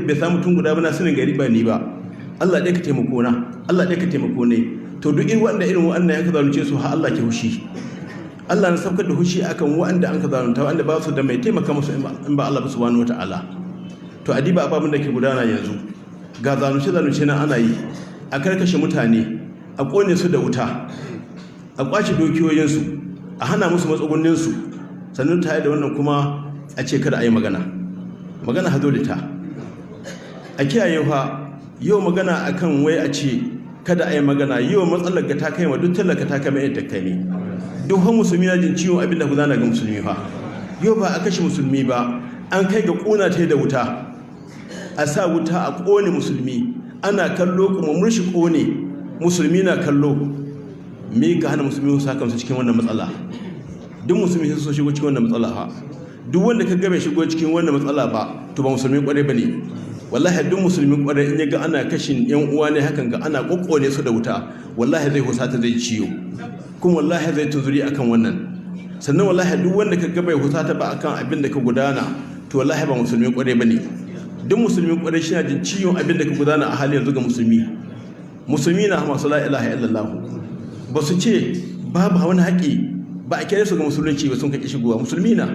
bai samu tun guda ba na sanin gari ba ni ba, Allah ɗaya ka taimako na, Allah ɗaya ka taimako ne. To duk irin wanda ya ka zalunce su har Allah ke hushi. Allah na saukar da hushi akan wanda an ka zalunta, wanda ba su da mai taimaka musu in ba Allah subhanahu wataala. To adiba ababin da ke gudana yanzu, ga zalunce na ana yi, a karkashe mutane, a kone su da wuta, a kwace dukiyoyinsu, a hana musu matsugunninsu, sannan tare da wannan kuma a ce kada a yi magana hazolita. A kiyaye fa yau magana akan wai a ce kada a yi magana, yau matsalar ga ta kai ma duk talaka ta kai mai yadda kai ne. Duk han musulmi na jin ciwon abin da gudana ga musulmi fa. Yau ba a kashe musulmi ba, an kai ga ƙuna ta da wuta, a sa wuta a ƙone musulmi, ana kallo kuma murshi ƙone musulmi na kallo. Me ka hana musulmi su haka su cikin wannan matsala? Duk musulmi sun so shigo cikin wannan matsala ha. Duk wanda ka ga bai shigo cikin wannan matsala ba, to ba musulmi kwarai bane. Wallahi duk musulmi kwarai in ya ga ana kashin yan uwa ne hakan ga ana kokkone su da wuta, wallahi zai husata zai ciyo. Kuma wallahi zai tunzuri akan wannan. Sannan wallahi duk wanda ka ga bai husata ba akan abin da ka gudana, to wallahi ba musulmi kwarai bane. Duk musulmi kwarai shi na jin ciwon abin da ka gudana a halin yanzu ga musulmi na masu la ilaha illallah. Ba su ce babu wani haƙi, ba a kere su ga musulunci ba sun kaki shigowa, musulmi na.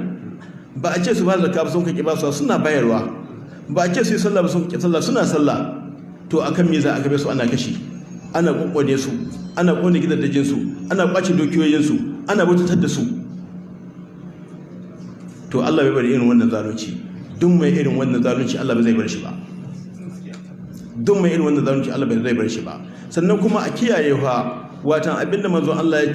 Ba a ce su ba zakka ba sun kaki ba su, suna bayarwa. Ba a ce su yi sallah ba sun kaki sallah, suna sallah. To akan me za a gabe su ana kashi, ana kokkone su, ana kone gidajen su, ana kwace dukiyoyin su, ana bautar da su. To Allah bai bari irin wannan zalunci. Duk mai irin wannan zalunci Allah bai zai bar shi ba. Duk mai irin wannan zalunci Allah bai zai bar shi ba. Sannan kuma a kiyaye fa watan abinda manzo Allah ya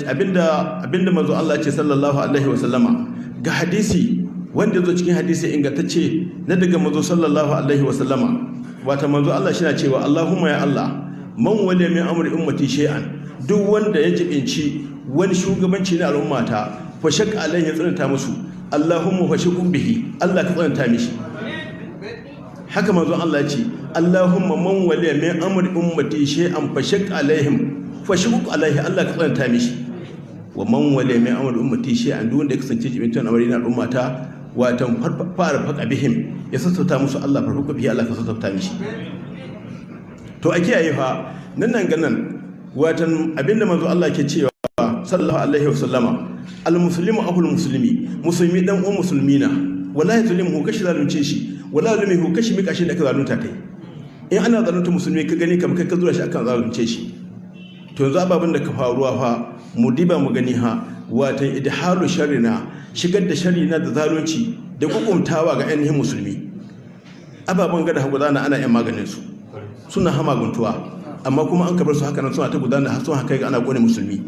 ce sallallahu alaihi wa sallama ga hadisi wanda zo cikin hadisi ingantacce na daga manzo sallallahu alaihi wa sallama. Watan manzo Allah shi na cewa Allahumma ya Allah man waliya min amri ummati shay'an, duk wanda ya jibinci wani shugabanci na al'ummata fa shakka alaihi tsananta musu, Allahumma fashikum bihi, Allah ka tsananta mishi. Haka manzo Allah ya ce Allahumma man waliya min amri ummati shay'an fa shakka alaihim fashikum alaihi, Allah ka tsananta mishi. Wa man waliya min amri ummati shay'an, duk wanda ya kasance jibintan amri na al'ummata watan fara faka bihim, ya sassauta musu, Allah farfaka bihi, Allah ka sassauta mishi. To a kiyaye fa nan ganan watan abinda manzo Allah ke cewa sallallahu alaihi wasallama, al-muslimu akhul muslimi, musulmi dan uwan musulmina, wala yuzlimu kashi zalunce shi, wala yuzlimu kashi mika shi da ka zalunta kai. In ana zalunta musulmi ka gani kamar kai ka zura shi akan zalunce shi. To yanzu ababen da ka faruwa fa mu diba mu gani ha, watan idhalu sharrina, shigar da sharrina da zalunci da hukuntawa ga ainihin musulmi. Ababen gada gudana ana yan maganin su, suna hamaguntuwa, amma kuma an kabar su haka nan suna ta gudana har sun haka ga ana kone musulmi.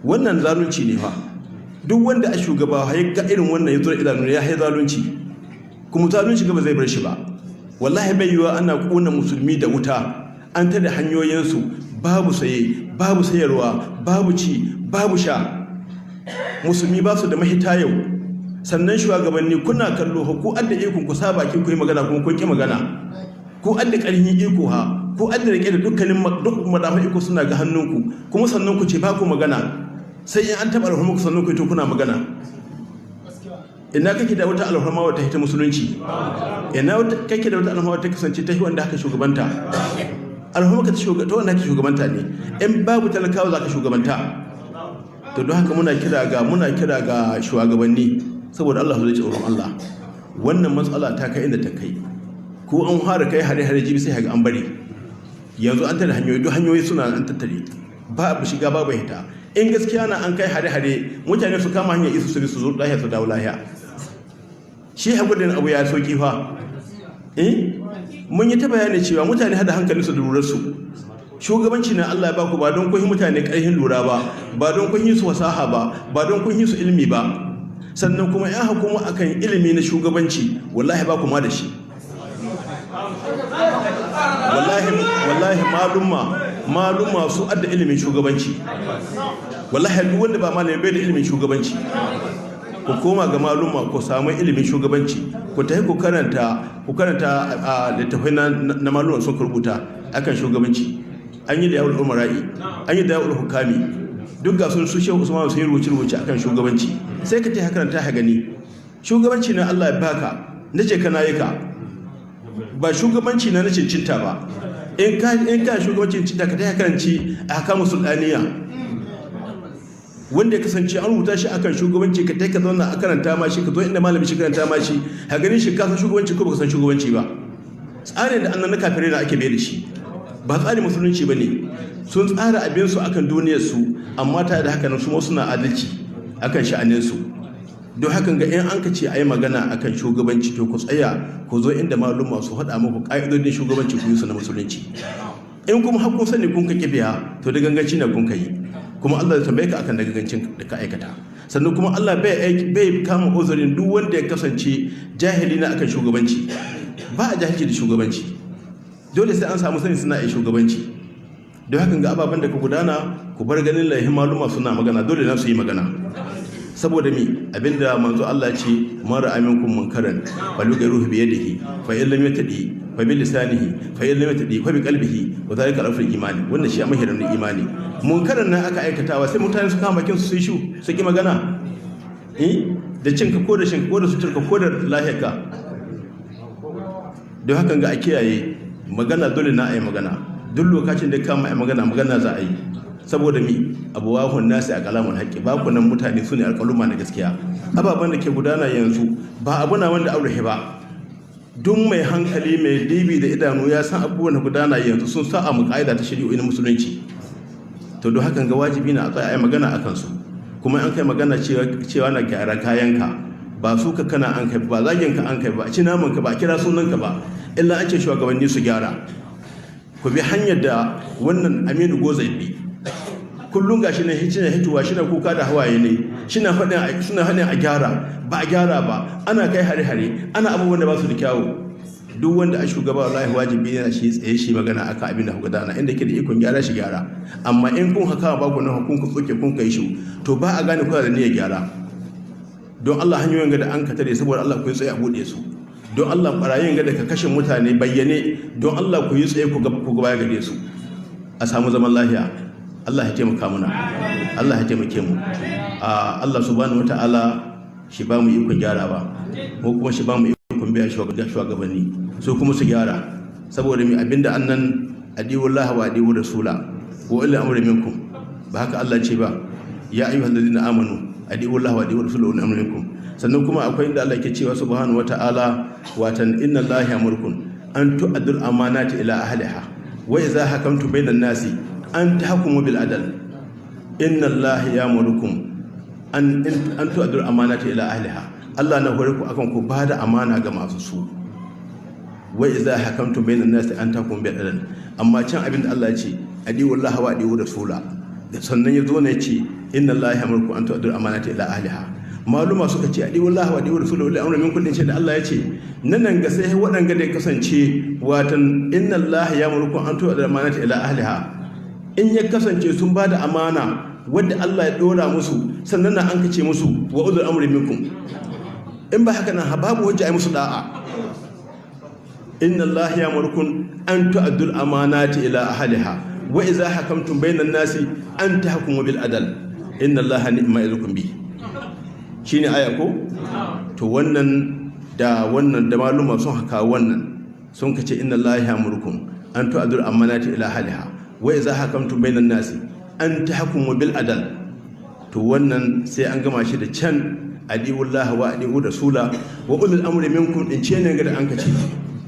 Wannan zalunci ne fa. Duk wanda a shugaba ya ga irin wannan ya zura idanu ya hai zalunci, kuma zalunci gaba zai bar shi ba. Wallahi bai yiwa ana kona musulmi da wuta, an tada hanyoyinsu, babu saye, babu sayarwa, babu ci, babu sha. Musulmi ba su da mahita yau. Sannan shugabanni kuna kallo ku adda ikon ku sa bakin ku yi magana kuma kun ki magana. Ku adda ƙarfin iko ha, ku adda rike da dukkanin madafa iko suna ga hannunku, kuma sannan ku ce ba ku magana. Sai in an taɓa alhurma ku sannan ku to kuna magana. Ina kake da wata alhurma wata hita musulunci? Ina kake da wata alhurma wata kasance ta wanda haka shugabanta? Alhurma ka ta wanda haka shugabanta ne. In babu talakawa za ka shugabanta. To don haka muna kira ga shugabanni, saboda Allah zai tsoron Allah. Wannan matsala ta kai inda ta kai. Ko an fara kai hare-hare jibi sai ga an bari. Yanzu an tare hanyoyi, duk hanyoyi suna an tattare. Babu shiga babu hita. In gaskiya na an kai hare-hare, mutane su kama hanyar isu su zo lahiya su dawo lahiya. Shi haƙurin abu ya sauki fa. Mun yi ta bayani cewa mutane hada hankalinsu da lurarsu. Shugabanci na Allah ya baku ba don kun yi mutane ƙarfin lura ba don kun yi su fasaha ba don kun yi su ilimi ba. Sannan kuma ya hukuma akan ilimi na shugabanci, wallahi ba ku ma da shi. Wallahi malumma su adda ilimin shugabanci. Wallahi duk wanda ba malami bai da ilimin shugabanci. Ku koma ga malumma ku samu ilimin shugabanci, ku tafi ku karanta a littafai na malumma sun rubuta akan shugabanci. An yi da yawon umara'i, an yi da yawon hukami, duk ga sun Shehu Usman sun yi rubuce akan shugabanci. Sai ka ce haka ta gani shugabanci na Allah ya baka, nace kana yi ka, ba shugabanci na cincinta ba. In ka shugabancin cincinta ka ta karanci a hakamu sultaniya wanda ya kasance an rubuta shi akan shugabanci ka ka zauna a karanta ma shi ka zo inda malami shi karanta ma shi ha ganin shi ka san shugabanci ko baka san shugabanci ba. Tsarin da annan na kafirai na ake bai da shi ba tsarin musulunci ba ne. Sun tsara abinsu akan duniyarsu amma ta da haka nan su suna adalci akan sha'aninsu. Don hakan ga 'yan an ka ce a yi magana akan shugabanci to ku tsaya ku zo inda malum masu haɗa muku ƙa'idodin shugabanci ku yi su na musulunci. In kuma har kun sani kun ka kibiya to da ganganci na kun ka yi kuma Allah ya tambaye ka akan da gangancin da ka aikata. Sannan kuma Allah bai kama uzurin duk wanda ya kasance jahili na akan shugabanci. Ba a jahilci da shugabanci, dole sai an samu sani suna yi shugabanci. Don hakan ga ababen da ka gudana ku bar ganin laihin maluma suna magana, dole na su yi magana. Saboda mi abinda manzo Allah ce mara aminkum munkaran falyughayyirhu bi yadihi fa in lam yatadi fa bi lisanihi fa in lam yatadi fa bi qalbihi wa dhalika al-afdal imani. Wannan shi a mahirin imani. Munkaran nan aka aikatawa sai mutane su kama bakin su su ki magana da cinka ko da shinka ko da suturka ko da lahiyarka. Don hakan ga a kiyaye magana, dole na a yi magana. Duk lokacin da kama a magana za a yi. Saboda mi abuwahun nasi a kalamun haƙƙi, bakunan mutane su ne alƙaluma na gaskiya. Ababen da ke gudana yanzu ba abu na wanda aure ba. Duk mai hankali mai dibi da idanu ya san abubuwan da gudana yanzu sun sa a mu ƙa'ida ta shari'o'i na musulunci. To don hakan ga wajibi na a tsaya a yi magana a kansu. Kuma an kai magana cewa na gyara kayanka, ba su ka kana an kai ba, zagin ka an kai ba, ci naman ka ba, kira sunan ka ba, illa an ce shugabanni su gyara. Ku bi hanyar da wannan Aminu Gozai bi. Kullum gashi ne hituwa shi na kuka da hawaye ne, suna haɗin a gyara, ba a gyara ba, ana kai hare-hare, ana abubuwan da ba su da kyawu. Duk wanda a shugaba wallahi wajibi yana shi tsaye shi magana akan abin da gudana, inda ke da ikon gyara shi gyara. Amma in kun haka ba ku nan hukun ku tsoke kun kai shi, to ba a gane kuna da niyyar gyara. Don Allah hanyoyin ga da an ka tare saboda Allah ku yi tsaye a buɗe su. Don Allah ɓarayin ga da ka kashe mutane bayyane, don Allah ku yi tsaye ku gaba gare su. A samu zaman lafiya. Allah ya taimaka mana, Allah ya taimake mu. Allah subhanahu wata'ala shi ba mu ikon gyara ba, ko kuma shi ba mu ikon biya shugabanni so kuma su gyara. Saboda mai abinda annan adiwullah wa adiwu rasula ko illa amri minkum, ba haka Allah ce ba, ya ayyuhal ladina amanu adiwullah wa adiwu rasula wa amri minkum. Sannan kuma akwai inda Allah ke cewa subhanahu wata'ala watan inna Allah ya'murukum an tu'addul amanati ila ahliha wa idza hakamtum bainan nasi an tahkumu bil adl. Inna Allah ya'murukum an tu'addu amanati ila ahliha. Allah na hore ku akan ku bada amana ga masu su. Wa idza hakamtum bainan nas an tahkumu bil adl. Amma can abinda Allah ya ce adiwu Allah wa adiwu rasula, sannan yazo ne ce inna Allah ya'murukum an tu'addu amanati ila ahliha. Maluma suka ce adiwu Allah wa adiwu rasula wal amru min kullin ce da Allah ya ce nan ga sai waɗanga da kasance watan inna Allah ya'murukum an tu'addu amanati ila ahliha. In ya kasance sun ba da amana wadda Allah ya dora musu, sannan na an kace musu wa udul amri minkum. In ba haka nan babu wajja ai musu da'a. Inna Allah ya'murukum an tu'addul amanati ila ahliha wa idza hakamtum bainan nasi an tahkumu bil adl. Inna Allah ni'ma yazukum bi. Shine aya ko? To wannan da maluma sun haka wannan sun kace inna Allah ya'murukum an tu'addul amanati ila ahliha wa idza hakamtum bainan nasi an tahkumu bil adl. To wannan sai an gama shi da can adiwullah wa adiwu rasula wa ulul amri minkum din ce ne ga da an kace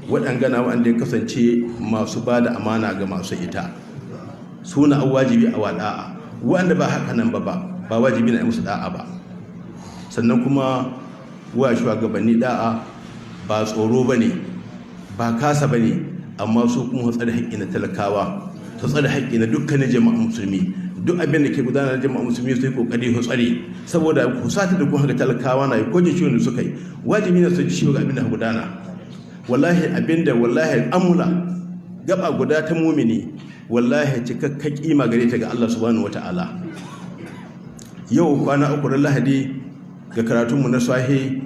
waɗangana wanda ya kasance masu bada amana ga masu ita suna wajibi a wada'a, wanda ba haka nan ba wajibi na musu da'a ba. Sannan kuma wa shugabanni da'a ba tsoro bane ba kasa bane, amma su kuma tsare haƙƙi na talakawa, su tsare haƙƙi na dukkanin jama'a musulmi. Duk abin da ke gudanar da jama'a musulmi su yi kokari su tsare, saboda kusata da kuma talakawa na yi ko ciwon da suka yi wajibi ne su ji ciwo ga abin da gudana. Wallahi amula gaba guda ta mumini wallahi cikakka kima gare ta ga Allah subhanahu wataala. Yau kwana uku ran Lahadi ga karatunmu na sahi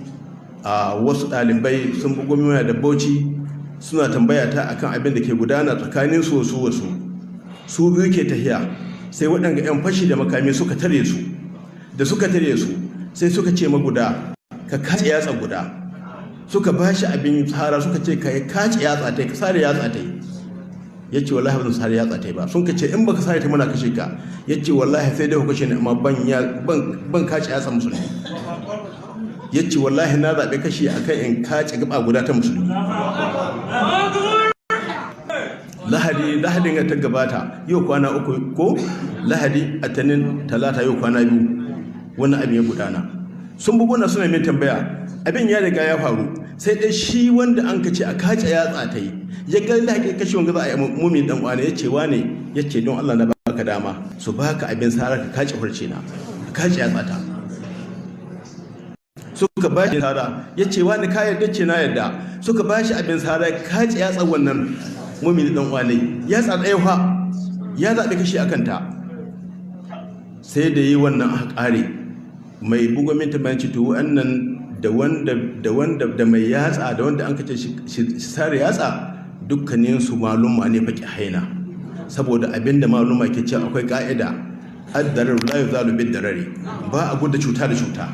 a wasu ɗalibai sun bugo mana da Bauchi suna tambaya ta akan abin da ke gudana tsakanin su su biyu ke tahiya, sai waɗanda 'yan fashi da makami suka tare su, da suka tare su sai suka ce maguda ka katse yatsa guda, suka ba shi abin tsara suka ce ka kace yatsa ta ka sare yatsa ta ya ce wallahi ba zan sare yatsa ta ba sun ka ce in baka sare ta muna kashe ka ya ce wallahi sai dai ku kashe ni amma ban kace yatsa musulmi ya ce wallahi na zaɓe kashi akan in kace gaba guda ta musulmi. lahadin ya ta gabata yau kwana 3 ko lahadi atanin talata yau kwana 2 wannan abin ya gudana sun buguna suna mai tambaya abin ya riga ya faru sai dai shi wanda an kace a kace yatsa ta yi ya ga lahadi kashi wanga za a yi mumin dan uwa ne yace wane yace don Allah na baka dama su baka abin sara ka kace hurce na ka kace yatsa ta suka ba shi sara yace wani ka yarda ce na yarda suka ba shi abin sara kace yatsa wannan mumini dan uwa ne ya tsatsaye fa ya zaɓi kashi akan ta sai da yi wannan a ƙare mai bugomin tabbaci to wannan da mai yatsa da wanda an kace shi sare yatsa dukkanin su maluma ne faki haina saboda abinda maluma ke cewa akwai ka'ida ad-darar la yuzalu bid-darari ba a gudu cuta da cuta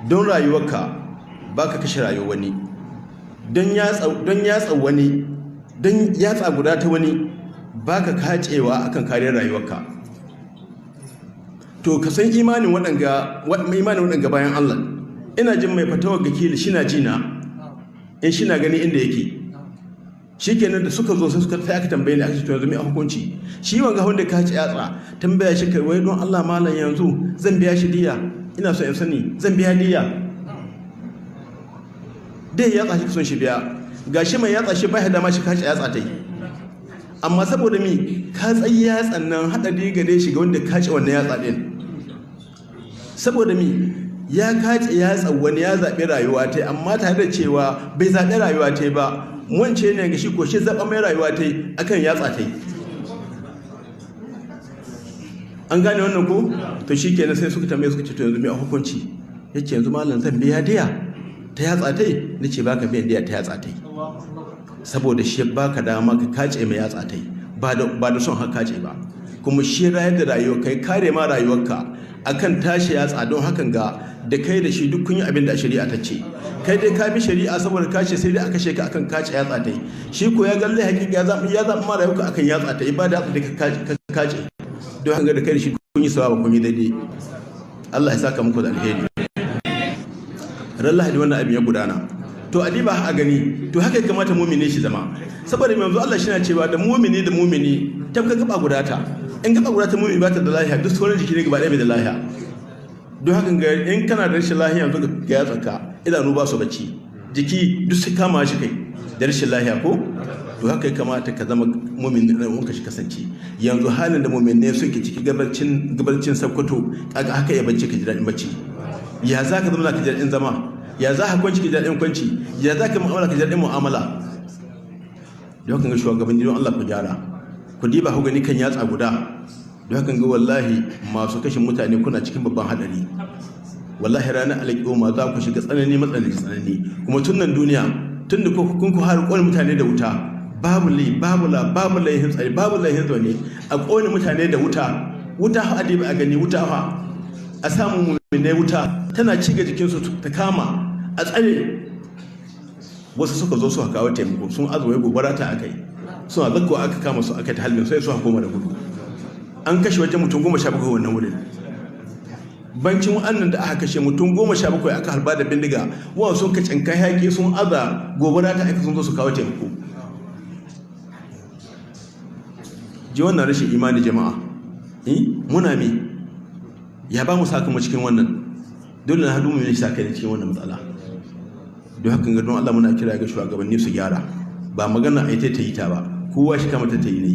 don rayuwarka baka kashe rayuwar wani don yatsa wani don yatsa guda ta wani baka kacewa akan kariyar rayuwarka to ka san imanin waɗanga bayan Allah ina jin mai fatawar gakili shina jina in shina gani inda yake shikenan da suka zo sai aka tambaye ni aka ce to yanzu mai hukunci shi wanga wanda ka ci yatsa tambaya shi kai wai don Allah malam yanzu zan biya shi diya ina so in sani zan biya diya dai yatsa shi son shi biya gashi mai yatsa shi bai da ma shi kaci yatsa ta yi amma saboda mi ka tsayi yatsan nan hadari gare shi ga wanda kaci wannan yatsa din saboda mi ya kaci yatsa wani ya zaɓi rayuwa ta amma tare da cewa bai zaɓi rayuwa ta ba wance ne ga shi ko shi zaɓa mai rayuwa ta akan yatsa ta yi an gane wannan ko to shi kenan sai suka tambaye suka ce to yanzu mai hukunci yace yanzu malam zan biya diya ta yatsa ta yi nace baka biyan diya ta yatsa ta yi saboda shi baka dama ka kace mai yatsa ta yi ba da son haka kace ba kuma shi rayar da rayuwa kai kare ma rayuwarka akan tashi yatsa don hakan ga da kai da shi duk kun yi abin da shari'a ta ce kai dai ka bi shari'a saboda kace sai dai aka kashe ka akan kace yatsa ta yi shi ko ya galle hakika ya zaɓi ma rayuwarka akan yatsa ta yi ba da da ka kace don haka da kai da shi kun yi sawaba kun yi daidai Allah ya saka muku da alheri ran lahadi wannan abin ya gudana to adiba a gani to haka ya kamata mumini shi zama saboda yanzu Allah shi na cewa da mumini tabka gaba gudata in gaba gudata mumini ba ta da lahiya duk sauran jiki ne gaba ɗaya bai da lahiya don haka ga in kana da rashin lahiya yanzu ga ya tsaka idanu ba su bacci jiki duk sai kama shi kai da rashin lahiya ko to haka ya kamata ka zama mumini da wanka shi kasance yanzu halin da mumini suke ciki gabarcin sakkwato kaga haka ya bacci ka ji daɗin bacci ya za ka zama ka ji daɗin zama ya za ka kwanci ka ji daɗin kwanci ya za ka mu'amala ka ji daɗin mu'amala da hakan ga shugabanni don Allah ku gyara ku diba ku gani kan yatsa guda da hakan ga wallahi masu kashin mutane kuna cikin babban hadari wallahi ranar alƙiyoma za ku shiga tsanani tsanani kuma tun nan duniya tun da kun ku har ƙone mutane da wuta babu laihin tsari babu laihin zaune a ƙone mutane da wuta ha a diba a gani wuta ha a samun mummune wuta tana ci ga jikinsu ta kama a tsare wasu suka zo suka kawo taimako sun azuwa gobara ta aka yi suna zakkowa aka kama su aka ta halin sai suka koma da gudu an kashe wajen mutum 17 wannan wurin bancin wa'annan da aka kashe mutum 17 aka halba da bindiga wa sun ka cinka yaƙi sun aza gobara ta aka sun zo su kawo taimako ji wannan rashin imani jama'a muna me ya ba mu sakamu cikin wannan dole na hadu mu ne sakai cikin wannan matsala don haka ga don Allah muna kira ga shugabanni su gyara ba magana ai ta yi ta ba kowa shi kamata ta yi ne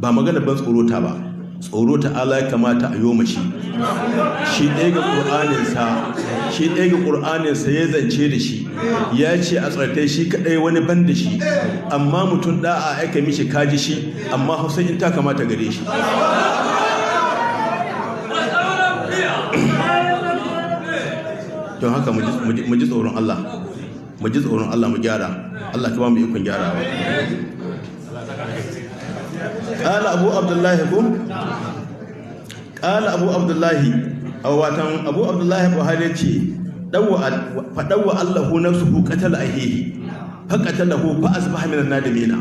ba magana ban tsoro ta ba tsoro ta Allah ya kamata a yoma shi ɗaya ga ƙur'aninsa ya zance da shi ya ce a tsartai shi kaɗai wani ban da shi amma mutum ɗa'a aika mishi kaji shi amma hausa in ta kamata gare shi don haka mu ji tsoron Allah mu gyara Allah ka ba mu ikon gyarawa ƙala abu abdullahi a watan abu abdullahi buhari ce fadawa Allahu nafsuhu qatala ahihi faqatalahu fa asbaha min an-nadimina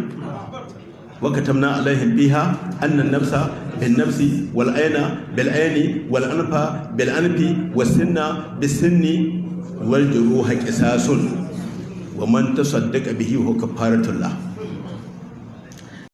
wa katamna alaihim biha anna an-nafsa bin-nafsi wal-ayna bil-ayni wal-anfa bil-anfi was-sinna bis-sinni wal-juruha qisasun wa man tasaddaqa bihi huwa kafaratullah